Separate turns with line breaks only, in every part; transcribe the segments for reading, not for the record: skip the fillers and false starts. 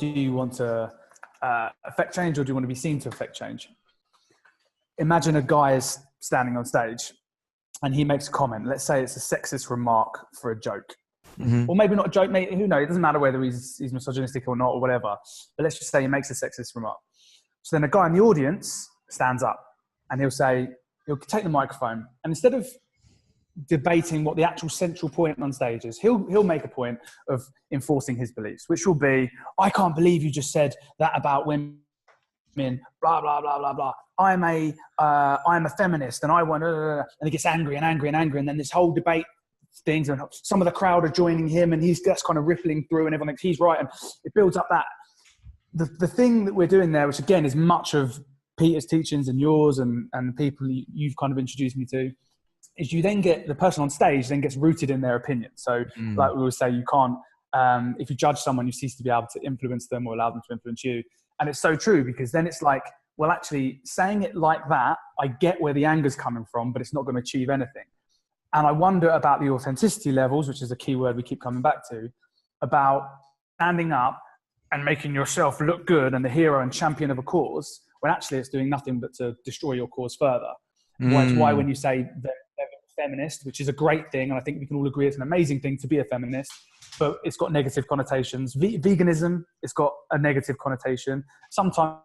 do you want to affect change, or do you want to be seen to affect change? Imagine a guy is standing on stage and he makes a comment. Let's say it's a sexist remark for a joke.
Mm-hmm.
Or maybe not a joke, mate. Who knows? It doesn't matter whether he's misogynistic or not or whatever. But let's just say he makes a sexist remark. So then a guy in the audience stands up and he'll take the microphone, and instead of debating what the actual central point on stage is, he'll make a point of enforcing his beliefs, which will be, I can't believe you just said that about women, blah, blah, blah, blah, blah. I'm a feminist and I want, and he gets angry and angry and angry. And then this whole debate things, and some of the crowd are joining him, and he's just kind of rippling through, and everyone thinks he's right. And it builds up that. The thing that we're doing there, which again is much of Peter's teachings and yours and people you've kind of introduced me to, is you then get the person on stage then gets rooted in their opinion. So like we always say, you can't, if you judge someone, you cease to be able to influence them or allow them to influence you. And it's so true, because then it's like, well, actually saying it like that, I get where the anger's coming from, but it's not going to achieve anything. And I wonder about the authenticity levels, which is a key word we keep coming back to, about standing up and making yourself look good and the hero and champion of a cause, when actually it's doing nothing but to destroy your cause further. It's why when you say that they're feminist, which is a great thing, and I think we can all agree it's an amazing thing to be a feminist, but it's got negative connotations. Veganism, it's got a negative connotation, sometimes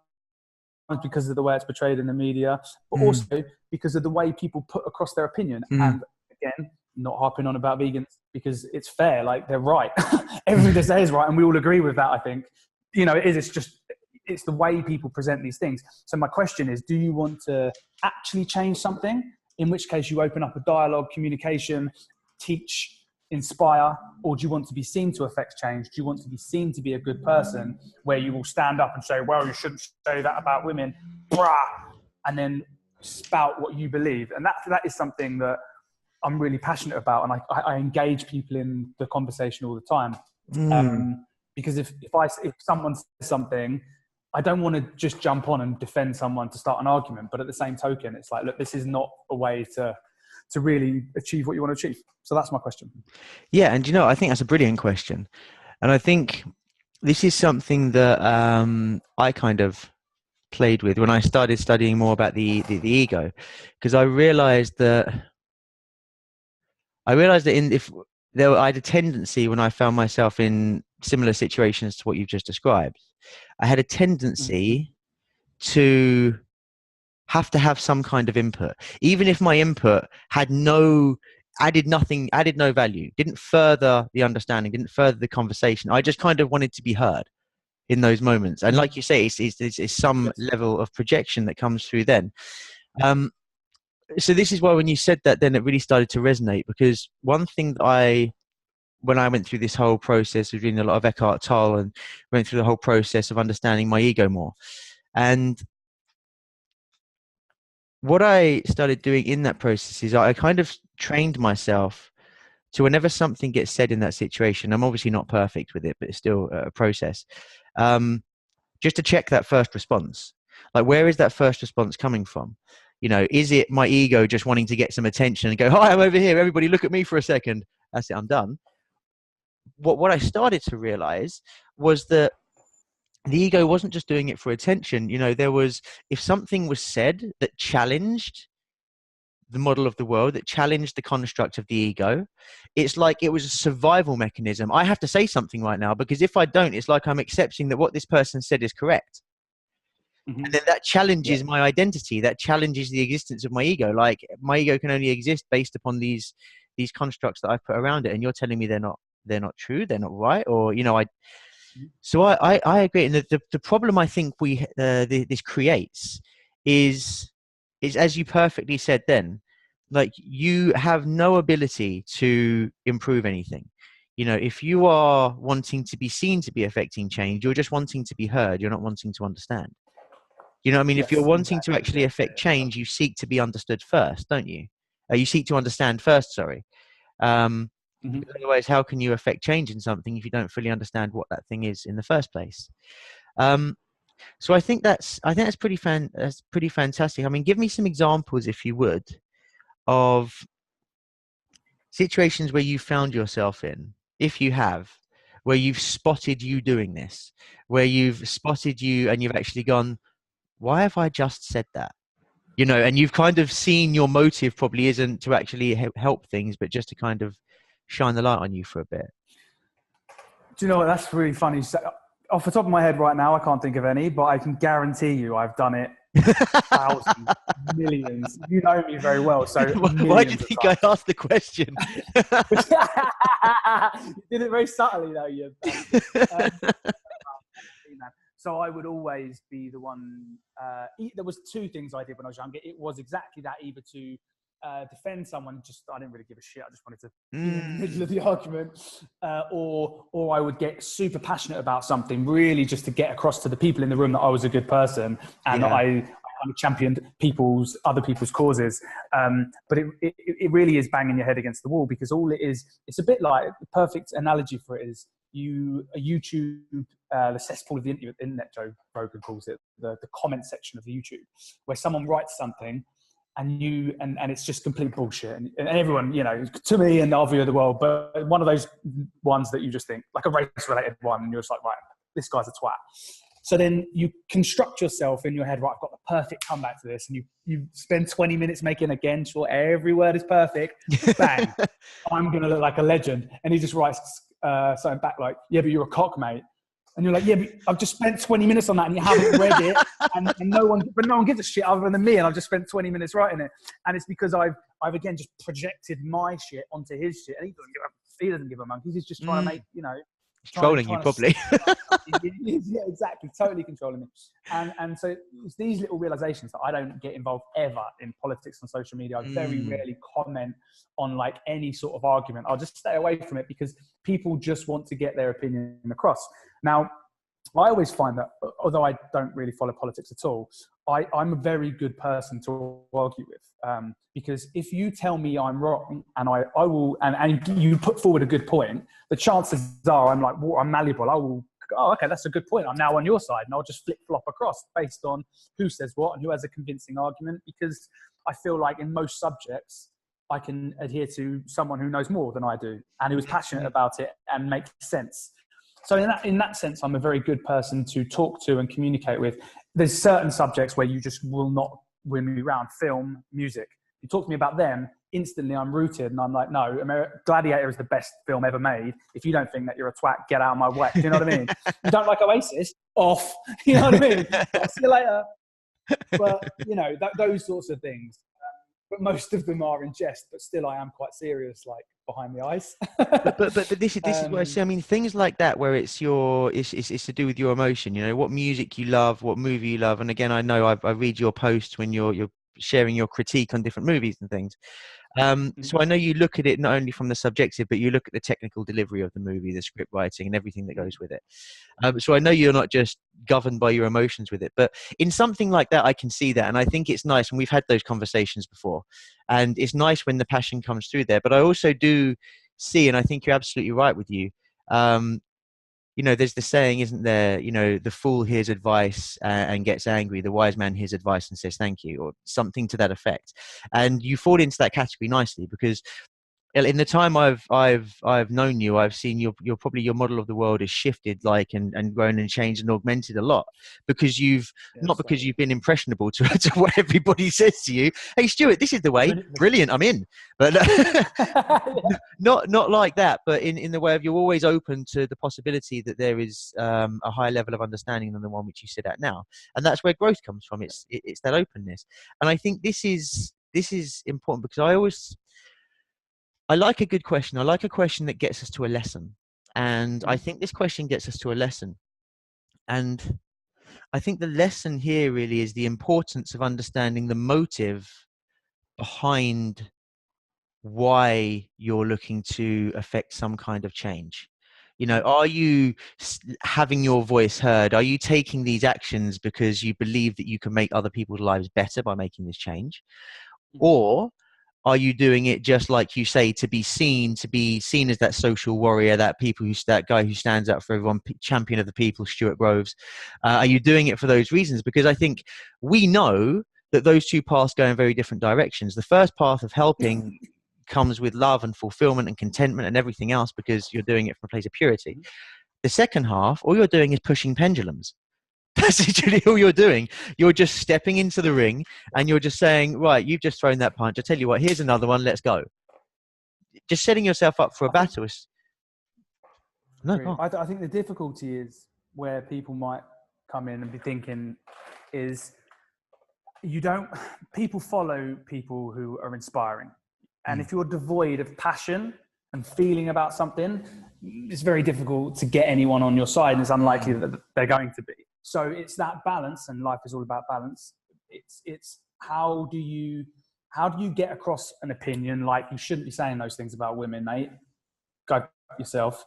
because of the way it's portrayed in the media, but also because of the way people put across their opinion. And again, not harping on about vegans, because it's fair, like they're right. Everything they say is right, and we all agree with that, I think. It's the way people present these things. So my question is, do you want to actually change something? In which case you open up a dialogue, communication, teach, inspire, or do you want to be seen to affect change? Do you want to be seen to be a good person, where you will stand up and say, well, you shouldn't say that about women, brah, and then spout what you believe? And that is something that I'm really passionate about, and I engage people in the conversation all the time. Because if someone says something, I don't want to just jump on and defend someone to start an argument, but at the same token, it's like, look, this is not a way to really achieve what you want to achieve. So that's my question.
Yeah, and I think that's a brilliant question, and I think this is something that I kind of played with when I started studying more about the ego, because I realized that I had a tendency, when I found myself in similar situations to what you've just described, I had a tendency to have to have some kind of input, even if my input added no value, didn't further the understanding, didn't further the conversation. I just kind of wanted to be heard in those moments. And like you say, it's some level of projection that comes through then. So this is why when you said that, then it really started to resonate, because one thing that when I went through this whole process of reading a lot of Eckhart Tolle and went through the whole process of understanding my ego more, and what I started doing in that process is I kind of trained myself to, whenever something gets said in that situation, I'm obviously not perfect with it, but it's still a process, just to check that first response. Like, where is that first response coming from? Is it my ego just wanting to get some attention and go, hi, I'm over here, everybody look at me for a second, that's it, I'm done? What I started to realize was that the ego wasn't just doing it for attention. If something was said that challenged the model of the world, that challenged the construct of the ego, it's like it was a survival mechanism. I have to say something right now, because if I don't, it's like I'm accepting that what this person said is correct. And then that challenges my identity. That challenges the existence of my ego. Like, my ego can only exist based upon these constructs that I've put around it. And you're telling me they're not true, they're not right, or So I agree. And the problem I think this creates is as you perfectly said then, like, you have no ability to improve anything. If you are wanting to be seen to be affecting change, you're just wanting to be heard. You're not wanting to understand. What I mean? If you're wanting to actually affect change, you seek to be understood first, don't you? You seek to understand first, sorry. Otherwise, how can you affect change in something if you don't fully understand what that thing is in the first place? So I think that's pretty fantastic. I mean, give me some examples, if you would, of situations where you found yourself in, if you have, where you've spotted you doing this, where you've spotted you and you've actually gone, why have I just said that? And you've kind of seen your motive probably isn't to actually help things, but just to kind of shine the light on you for a bit.
Do you know what? That's really funny. So, off the top of my head right now, I can't think of any, but I can guarantee you I've done it thousands, millions. You know me very well, so
why do you think I asked the question?
You did it very subtly, though. So I would always be the one. There was two things I did when I was younger. It was exactly that: either to defend someone, I didn't really give a shit. I just wanted to be in the middle of the argument, or I would get super passionate about something, really just to get across to the people in the room that I was a good person and that I championed other people's causes. But it really is banging your head against the wall, because all it is, it's a bit like, the perfect analogy for it is YouTube, the cesspool of the internet, Joe Rogan calls it, the comment section of the YouTube, where someone writes something and it's just complete bullshit. And everyone, to me and our view of the world, but one of those ones that you just think, like a race-related one, and you're just like, right, this guy's a twat. So then you construct yourself in your head, right, I've got the perfect comeback to this. And you spend 20 minutes making again, sure, every word is perfect. Bang, I'm going to look like a legend. And he just writes something back like, yeah, but you're a cock, mate. And you're like, yeah, but I've just spent 20 minutes on that and you haven't read it. and no one gives a shit other than me. And I've just spent 20 minutes writing it. And it's because I've again, just projected my shit onto his shit. And he doesn't give a monkey. He's just trying to make,
He's trolling you probably.
Yeah, exactly. Totally controlling me. And so it's these little realizations that I don't get involved ever in politics on social media. I very rarely comment on like any sort of argument. I'll just stay away from it because people just want to get their opinion across. Now, I always find that, although I don't really follow politics at all, I'm a very good person to argue with, because if you tell me I'm wrong and I will, and you put forward a good point, the chances are I'm like, well, I'm malleable. I will, oh, okay, that's a good point. I'm now on your side, and I'll just flip flop across based on who says what and who has a convincing argument, because I feel like in most subjects, I can adhere to someone who knows more than I do and who is passionate about it and makes sense. So in that sense, I'm a very good person to talk to and communicate with. There's certain subjects where you just will not win me round. Film, music. You talk to me about them, instantly I'm rooted, and I'm like, no, Gladiator is the best film ever made. If you don't think that, you're a twat, get out of my way. Do you know what I mean? You don't like Oasis? Off. You know what I mean? See you later. But, those sorts of things. But most of them are in jest, but still I am quite serious, like behind the eyes.
but this is where I see, I mean, things like that where it's to do with your emotion, what music you love, what movie you love. And again, I know I read your posts when you're sharing your critique on different movies and things. So I know you look at it not only from the subjective, but you look at the technical delivery of the movie, the script writing and everything that goes with it. So I know you're not just governed by your emotions with it, but in something like that, I can see that. And I think it's nice. And we've had those conversations before, and it's nice when the passion comes through there. But I also do see, and I think you're absolutely right with you, there's the saying, isn't there? The fool hears advice and gets angry. The wise man hears advice and says thank you, or something to that effect. And you fall into that category nicely, because in the time I've known you, I've seen you're probably, your model of the world has shifted and grown and changed and augmented a lot, because you've been impressionable to what everybody says to you. Hey Stuart, this is the way. Brilliant, I'm in. But not like that, but in the way of, you're always open to the possibility that there is a higher level of understanding than the one which you sit at now, and that's where growth comes from. It's that openness, and I think this is important, because I like a good question. I like a question that gets us to a lesson. And I think this question gets us to a lesson. And I think the lesson here really is the importance of understanding the motive behind why you're looking to affect some kind of change. Are you having your voice heard? Are you taking these actions because you believe that you can make other people's lives better by making this change? Or are you doing it just like you say, to be seen as that social warrior, that guy who stands up for everyone, champion of the people, Stuart Groves? Are you doing it for those reasons? Because I think we know that those two paths go in very different directions. The first path of helping comes with love and fulfillment and contentment and everything else, because you're doing it from a place of purity. The second half, all you're doing is pushing pendulums. That's literally all you're doing. You're just stepping into the ring and you're just saying, right, you've just thrown that punch. I tell you what, here's another one. Let's go. Just setting yourself up for a
I think,
battle is no. Go on.
I think the difficulty is where people might come in and be thinking is people follow people who are inspiring. And if you're devoid of passion and feeling about something, it's very difficult to get anyone on your side, and it's unlikely that they're going to be. So it's that balance, and life is all about balance. It's how do you get across an opinion? Like, you shouldn't be saying those things about women, mate. Go yourself,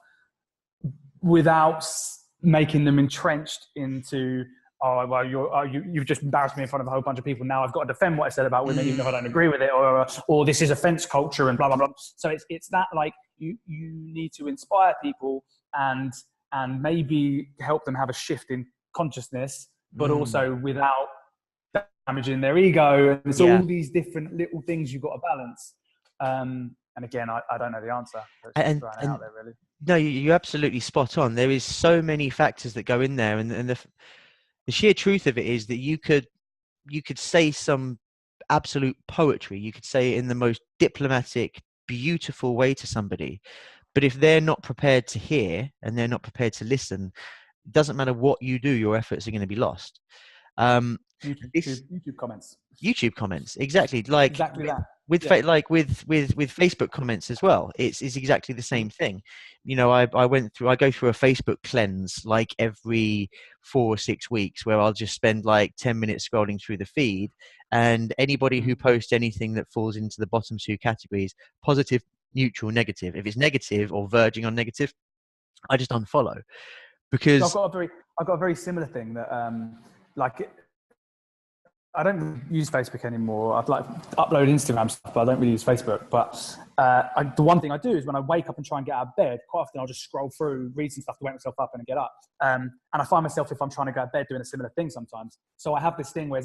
without making them entrenched into, oh, well, you've just embarrassed me in front of a whole bunch of people. Now I've got to defend what I said about women, even if I don't agree with it, or this is offense culture and blah, blah, blah. So it's that, like, you need to inspire people and maybe help them have a shift in consciousness, but also without damaging their ego. And it's all these different little things you've got to balance. And again, I don't know the answer.
And
out there, really.
No, you're absolutely spot on. There is so many factors that go in there, and the sheer truth of it is that you could say some absolute poetry. You could say it in the most diplomatic, beautiful way to somebody, but if they're not prepared to hear and they're not prepared to listen, it doesn't matter what you do, your efforts are going to be lost.
YouTube comments.
YouTube comments, exactly. Like
exactly that.
With Facebook comments as well, it's exactly the same thing. You know, I go through a Facebook cleanse like every 4 or 6 weeks, where I'll just spend like 10 minutes scrolling through the feed, and anybody who posts anything that falls into the bottom two categories, positive, neutral, negative. If it's negative or verging on negative, I just unfollow. Because
I've got a very similar thing that I don't use Facebook anymore. I'd like upload Instagram stuff, but I don't really use Facebook. But the one thing I do is when I wake up and try and get out of bed, quite often I'll just scroll through, read some stuff to wake myself up and get up. And I find myself, if I'm trying to go to bed, doing a similar thing sometimes. So I have this thing where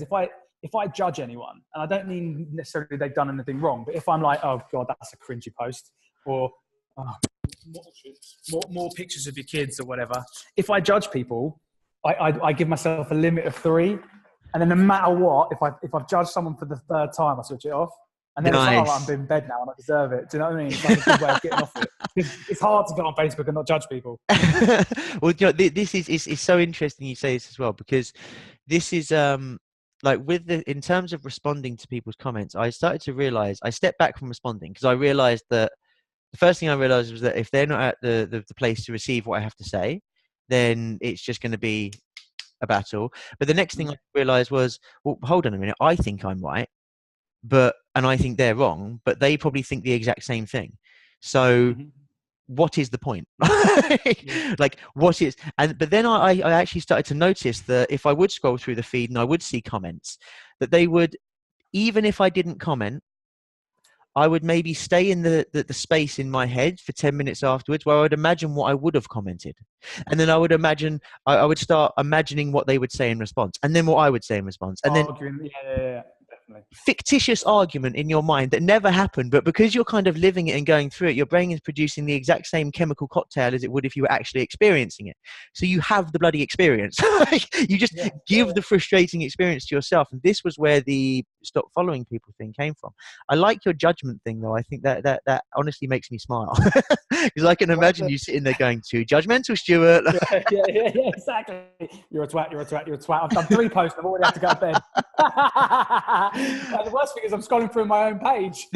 if I judge anyone, and I don't mean necessarily they've done anything wrong, but if I'm like, oh God, that's a cringy post, or more pictures of your kids or whatever. If I judge people, I give myself a limit of 3. And then no matter what, if I've judged someone for the 3rd time, I switch it off. And then
nice.
It's like, I'm in bed now and I deserve it. Do you know what I mean? It's like a good way of getting off it. It's hard to go on Facebook and not judge people.
Well, you know, this is so interesting you say this as well, because this is like in terms of responding to people's comments, I started to realize, I stepped back from responding because I realized that the first thing I realized was that if they're not at the place to receive what I have to say, then it's just going to be a battle. But the next thing I realized was, well, hold on a minute, I think I'm right, and I think they're wrong, but they probably think the exact same thing. So what is the point? Like, what is, but then I actually started to notice that if I would scroll through the feed and I would see comments, that they would, even if I didn't comment, I would maybe stay in the space in my head for 10 minutes afterwards, where I would imagine what I would have commented. And then I would imagine, I would start imagining what they would say in response, and then what I would say in response. And then
definitely.
Fictitious argument in your mind that never happened, but because you're kind of living it and going through it, your brain is producing the exact same chemical cocktail as it would if you were actually experiencing it. So you have the bloody experience. You just give the frustrating experience to yourself. And this was where the stop following people thing came from. I like your judgment thing, though. I think that honestly makes me smile, because I can imagine you sitting there going, too judgmental, Stuart.
yeah, exactly. You're a twat. I've done 3 posts. I've already had to go to bed. The worst thing is I'm scrolling through my own page.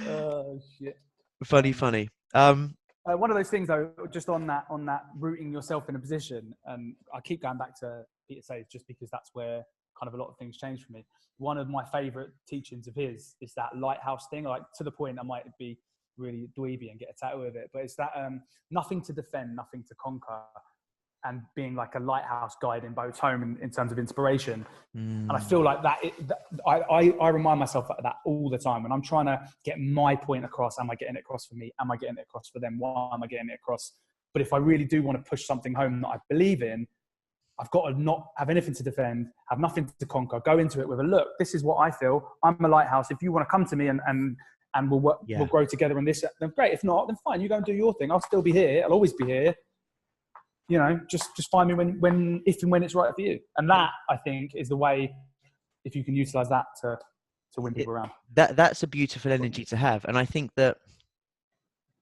Oh shit!
Funny.
One of those things, though, just on that rooting yourself in a position, and I keep going back to Peter Says just because that's where kind of a lot of things change for me. One of my favourite teachings of his is that lighthouse thing. Like, to the point I might be really dweeby and get a tattoo with it, but it's that nothing to defend, nothing to conquer, and being like a lighthouse guide in boats home in terms of inspiration. And I feel like I remind myself of that all the time when I'm trying to get my point across. Am I getting it across for me? Am I getting it across for them? Why am I getting it across? But if I really do want to push something home that I believe in, I've got to not have anything to defend, have nothing to conquer, go into it with a look. This is what I feel. I'm a lighthouse. If you want to come to me and and we'll work,
Yeah.
we'll grow together on this. Then great. If not, then fine. You go and do your thing. I'll still be here. I'll always be here. You know, just find me when if and when it's right for you. And that, I think, is the way, if you can utilize that to win people around.
That's a beautiful energy to have. And I think that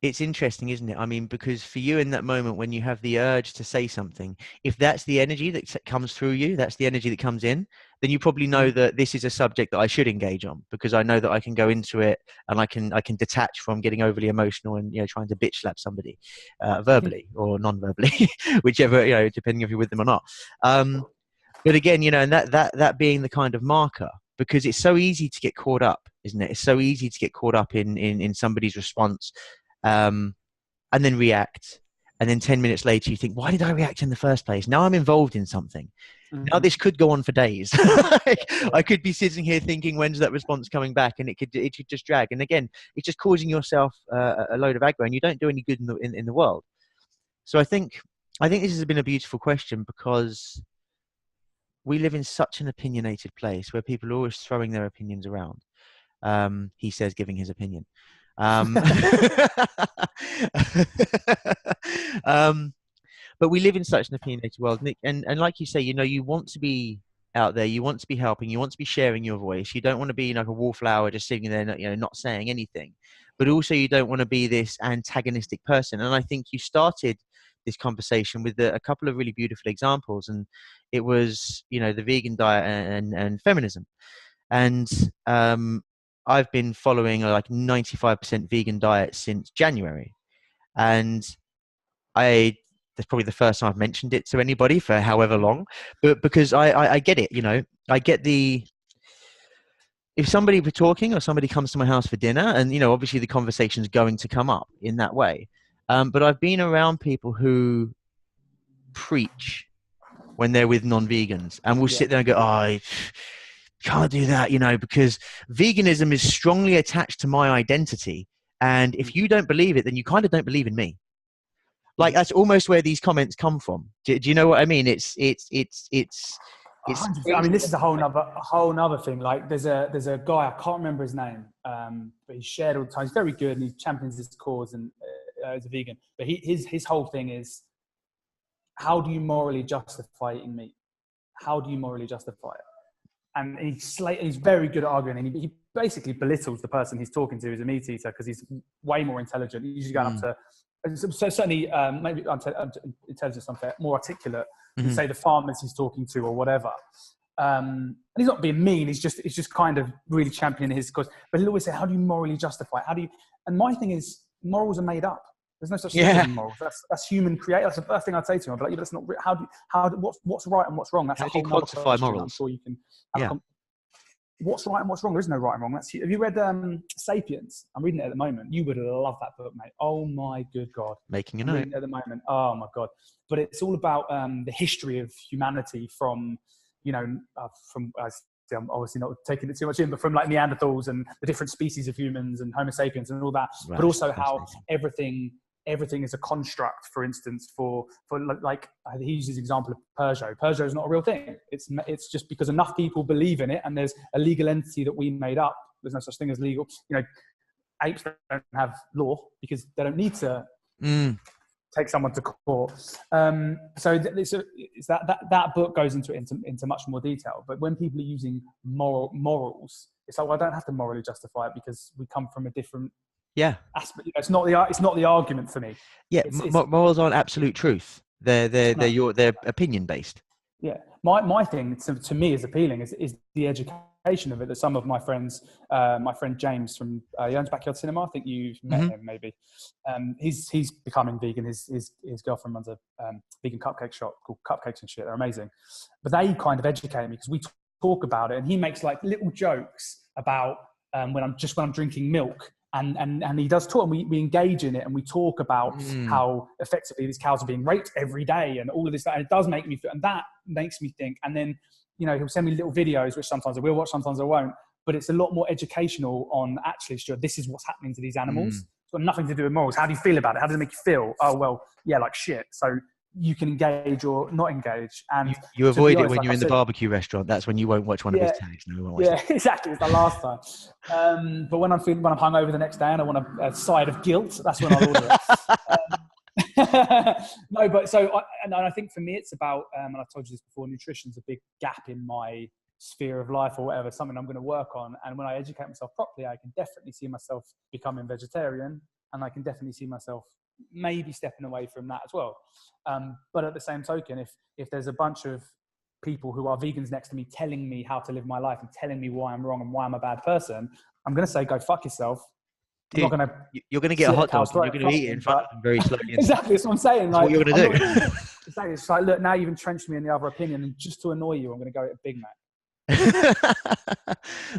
it's interesting, isn't it? I mean, because for you in that moment when you have the urge to say something, if that's the energy that comes through you, that's the energy that comes in, then you probably know that this is a subject that I should engage on, because I know that I can go into it and I can detach from getting overly emotional and, you know, trying to bitch slap somebody verbally or non-verbally, whichever, you know, depending if you're with them or not. But again, you know, and that being the kind of marker, because it's so easy to get caught up, isn't it? It's so easy to get caught up in somebody's response. And then react, and then 10 minutes later you think, why did I react in the first place? Now I'm involved in something. Now this could go on for days. I could be sitting here thinking, when's that response coming back? And it could just drag. And again, it's just causing yourself a load of aggro, and you don't do any good in the world. So I think this has been a beautiful question, because we live in such an opinionated place where people are always throwing their opinions around. He says, giving his opinion. But we live in such an opinionated world, Nick, and like you say, you know, you want to be out there, you want to be helping, you want to be sharing your voice, you don't want to be like a wallflower just sitting there, you know, not saying anything, but also you don't want to be this antagonistic person. And I think you started this conversation with a couple of really beautiful examples, and it was, you know, the vegan diet and feminism. And I've been following a like 95% vegan diet since January. And that's probably the first time I've mentioned it to anybody for however long, but because I get it, you know, I get if somebody were talking or somebody comes to my house for dinner, and, you know, obviously the conversation's going to come up in that way. But I've been around people who preach when they're with non-vegans, and we'll sit there and go, oh, I can't do that, you know, because veganism is strongly attached to my identity. And if you don't believe it, then you kind of don't believe in me. Like, that's almost where these comments come from. Do you know what I mean? It's
I mean, this is a whole nother thing. Like, there's a guy, I can't remember his name, but he's shared all the time. He's very good, and he champions this cause, and as a vegan. But his whole thing is, how do you morally justify eating meat? How do you morally justify it? And he's very good at arguing, and he basically belittles the person he's talking to who's a meat eater, because he's way more intelligent. He's usually going up to, so certainly maybe intelligence unfair, more articulate than say the farmers he's talking to or whatever. And he's not being mean. He's just kind of really championing his cause. But he'll always say, how do you morally justify it? How do you? And my thing is, morals are made up. There's no such thing as morals. That's human created. That's the first thing I'd say to him. I'd be like, yeah, that's not what's right and what's wrong. That's
how
a
do you
whole
quantify morals?
I'm sure you can. What's right and what's wrong? There is no right and wrong. Have you read *Sapiens*? I'm reading it at the moment. You would love that book, mate. Oh my good God!
Making a
I'm
note
reading it at the moment. Oh my God! But it's all about the history of humanity from, you know, I'm obviously not taking it too much in, but from like Neanderthals and the different species of humans and Homo sapiens and all that. Right. But also how everything is a construct. For instance, for like he uses the example of Peugeot. Peugeot is not a real thing. It's just because enough people believe in it, and there's a legal entity that we made up. There's no such thing as legal. You know, apes don't have law because they don't need to take someone to court. So it's that book goes into much more detail. But when people are using morals, it's like, well, I don't have to morally justify it because we come from a different aspect. It's not the argument for me.
Yeah, morals aren't absolute truth. They're opinion based.
Yeah, my thing to me is appealing is the education of it. That some of my friends, my friend James from he owns Backyard Cinema. I think you've met him maybe. He's becoming vegan. His girlfriend runs a vegan cupcake shop called Cupcakes and Shit. They're amazing, but they kind of educate me because we talk about it, and he makes like little jokes about when I'm drinking milk. And he does talk, and we engage in it, and we talk about how effectively these cows are being raped every day and all of this, and it does make me feel, and that makes me think. And then, you know, he'll send me little videos, which sometimes I will watch, sometimes I won't, but it's a lot more educational on actually, Stuart, this is what's happening to these animals. It's got nothing to do with morals. How do you feel about it? How does it make you feel? Oh, well, yeah, like shit. So you can engage or not engage. And
You
to be
avoid it
honest,
when
like
you're
I
in the
said,
barbecue restaurant. That's when you won't watch one of his
yeah,
tags. No, we won't watch
yeah,
that.
exactly. It's the last time. But when I'm hungover the next day and I want a side of guilt, that's when I'll order it. No, but and I think for me, it's about, and I've told you this before, nutrition's a big gap in my sphere of life or whatever, something I'm going to work on. And when I educate myself properly, I can definitely see myself becoming vegetarian, and I can definitely see myself maybe stepping away from that as well. But at the same token, if there's a bunch of people who are vegans next to me telling me how to live my life and telling me why I'm wrong and why I'm a bad person, I'm going to say, go fuck yourself. I'm
Dude,
not going to
you're going to get a
slit a
hot dog
cow's
and
throat
you're
in
going to
front of
eat it in
them,
front
but
of them very slowly. And
exactly, that's what I'm saying.
that's what you're going to do.
Exactly. It's like, look, now you've entrenched me in the other opinion, and just to annoy you, I'm going to go eat a Big Mac.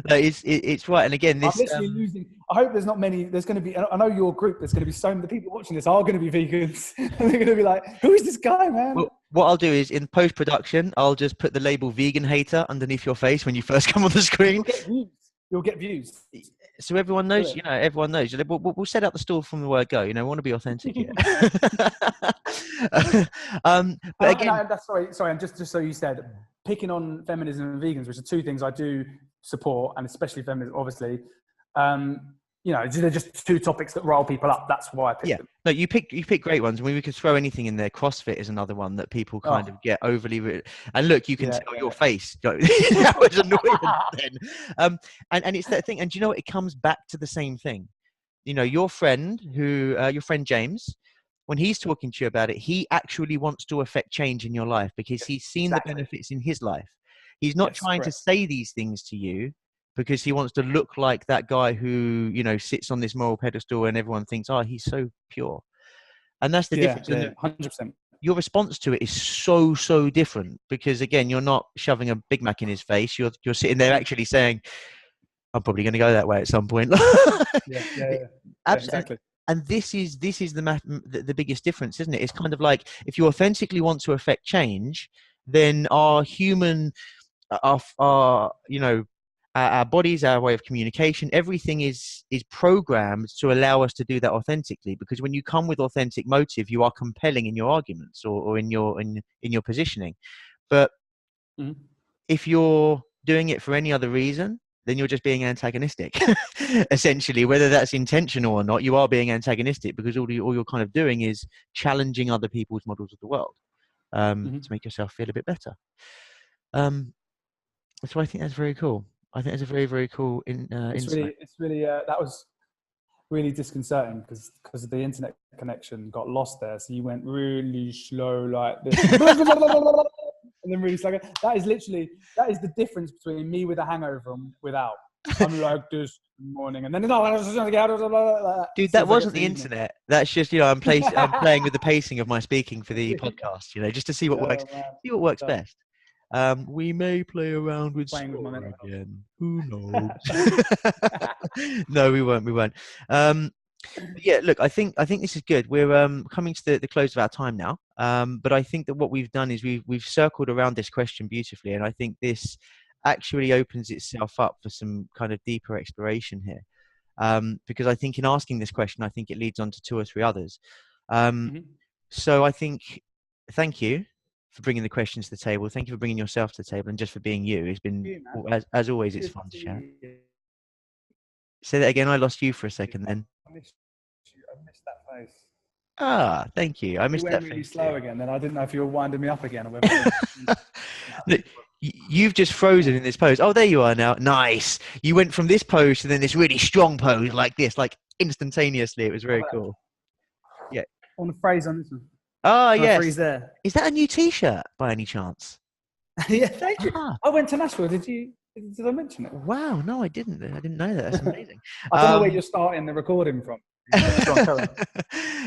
No, it's right. And again,
I'm
this
literally losing. I hope there's not many. There's going to be. I know your group. There's going to be so many people watching this are going to be vegans, and they're going to be like, "Who is this guy, man?"
well, what I'll do is in post production, I'll just put the label "vegan hater" underneath your face when you first come on the screen.
You'll get views. You'll get views.
So everyone knows,
Good.
everyone knows. We'll set out the stall from the word go. We want to be authentic here. But again,
That's sorry. And just so you said, picking on feminism and vegans, which are two things I do support, and especially feminism, obviously. They're just two topics that rile people up. That's why I picked them.
No, you pick great ones. I mean, we could throw anything in there. CrossFit is another one that people kind of get overly. And look, you can tell your face. That was annoying then. And it's that thing. And do you know what? It comes back to the same thing. Your friend your friend James, when he's talking to you about it, he actually wants to affect change in your life because he's seen the benefits in his life. He's not trying to say these things to you because he wants to look like that guy who, sits on this moral pedestal and everyone thinks, oh, he's so pure. And that's the difference.
Yeah, 100%.
Your response to it is so, so different because, again, you're not shoving a Big Mac in his face. You're sitting there actually saying, I'm probably going to go that way at some point.
Exactly.
And this is the biggest difference, isn't it? It's kind of like if you authentically want to affect change, then our bodies, our way of communication, everything is programmed to allow us to do that authentically. Because when you come with authentic motive, you are compelling in your arguments or in your positioning. But if you're doing it for any other reason, then you're just being antagonistic. Essentially, whether that's intentional or not, you are being antagonistic because all you're kind of doing is challenging other people's models of the world to make yourself feel a bit better. So I think that's very cool. I think that's a very, very cool insight.
It's really that was really disconcerting because the internet connection got lost there. So you went really slow like this. And then really slow. That is the difference between me with a hangover and without. I'm like this morning, and then
dude, that wasn't the internet. That's just I'm playing with the pacing of my speaking for the podcast. Just to see what works best. We may play around with slower again. Who knows? No, we won't. Yeah, look, I think this is good. We're coming to the close of our time now. But I think that what we've done is we've circled around this question beautifully, and I think this actually opens itself up for some kind of deeper exploration here. Because I think in asking this question, I think it leads on to two or three others. So I think, thank you for bringing the questions to the table. Thank you for bringing yourself to the table and just for being you. It's been, as always, it's fun to chat. Say that again. I lost you for a second then.
I missed that face.
Ah, thank you. I missed that face.
You went really slow again. Then I didn't know if you were winding me up again or whether.
Look, you've just frozen in this pose. Oh, there you are now. Nice. You went from this pose to then this really strong pose like this, like instantaneously. It was very cool. Yeah.
On the phrase on this one.
Oh, yes.
Phrase there.
Is that a new T-shirt by any chance?
Yeah, thank you. I went to Nashville. Did I mention it?
Wow, no, I didn't. I didn't know that. That's amazing.
I don't know where you're starting the recording from.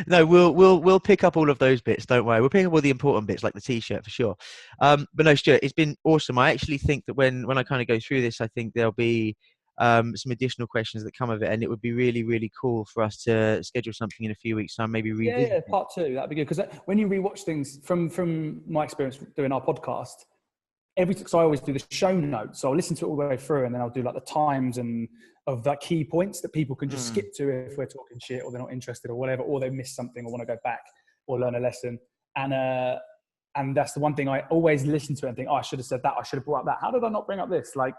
No, we'll pick up all of those bits. Don't worry. We'll pick up all the important bits, like the T-shirt for sure. But no, Stuart, it's been awesome. I actually think that when I kind of go through this, I think there'll be some additional questions that come of it, and it would be really, really cool for us to schedule something in a few weeks' time, maybe revisit.
Yeah, part 2. That'd be good because when you rewatch things from my experience doing our podcast, so I always do the show notes. So I'll listen to it all the way through, and then I'll do like the times and of that key points that people can just skip to if we're talking shit or they're not interested or whatever, or they missed something or want to go back or learn a lesson. And that's the one thing I always listen to and think, oh, I should have said that. I should have brought up that. How did I not bring up this? Like,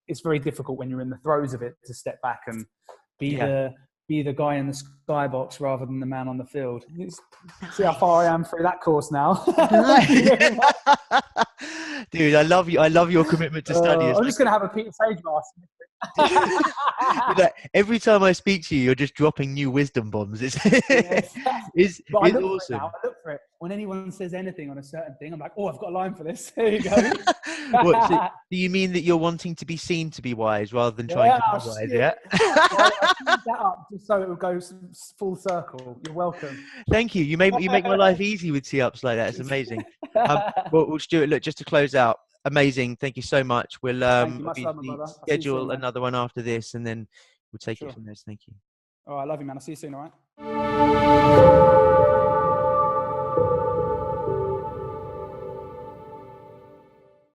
it's very difficult when you're in the throes of it to step back and be the guy in the skybox rather than the man on the field. See how far I am through that course now.
Dude, I love you. I love your commitment to study.
I'm just going to have a Peter Sage mask.
Like, every time I speak to you, you're just dropping new wisdom bombs. It's
But I look
awesome.
for it now. I look for it. When anyone says anything on a certain thing, I'm like, oh, I've got a line for this. There you go.
So do you mean that you're wanting to be seen to be wise rather than trying to be wise? Yeah.
I'll speed that up just so it will go full circle. You're welcome.
Thank you. You make my life easy with tee-ups like that. It's amazing. Well, Stuart, look, just to close out, amazing. Thank you so much. We'll schedule another one after this, and then we'll take it from there. Thank you.
All right, I love you, man. I'll see you soon. All right.